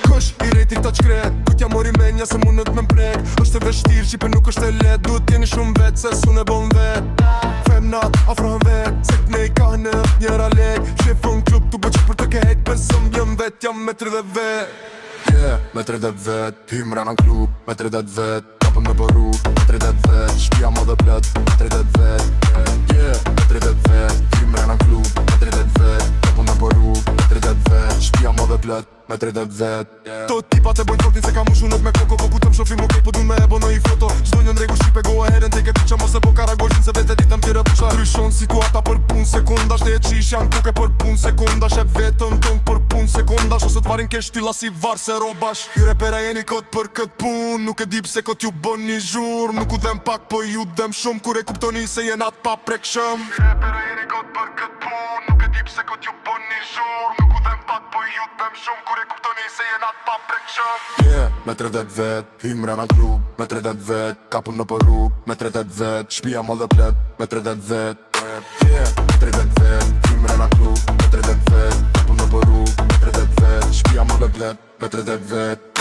Kush i rejti këta qkret Kut ja mori menja se mundet me mprek Është e veshtir qipe nuk është e let Duhet t'jeni shumë vet se sun e bon vet Femnat afrohen vet Se t'nej ka në njëra lek Shifën klub t'u bëqë për të kejt Besëm jëm vet jam me 30 vet Yeah, me 30 vet Hym rana klub me 30 vet Kapën me bëru me 30 vet Shpia më dhe plet me 30 vet Yeah, me 30 vet Hym rana klub me 30 vet Kapën me bëru me 30 vet Shpia më dhe plet me 30 vet To tipat e bojnë fortin se ka mu shunët me koko Po ku të më shofim okej po dun me e bo në i foto Zdoj në ndregu shqipe go ahead and take a picture Mos e bo karagoshin se vete ditëm tjere pusha Kryshon situata për pun sekundash Dhe e qish janë kuke për pun sekundash E vetën tëng për pun sekundash Ose t'varin ke shtila si var se robash I repera jeni kot për kët pun Nuk e dip se kot ju bën një zhur Nuk u dhem pak po ju dhem shumë Kur e kuptoni se jenat pa prekshëm I repera jeni kot për kët pun Nuk e dip se kot ju bën një zhur Nuk u dhem pak po ju dhem shumë Kur e kuptoni se jenat pa prekshëm Yeah, me 30 vet Hym rana klub me 30 vet Kapën në për rrug me 30 vet Shpia më dhe plet me 30 vet Yeah, me 30 vet Hym rana klub me 30 vet Kapën në për rrug me 30 vet Shpia më dhe plet me 30 vet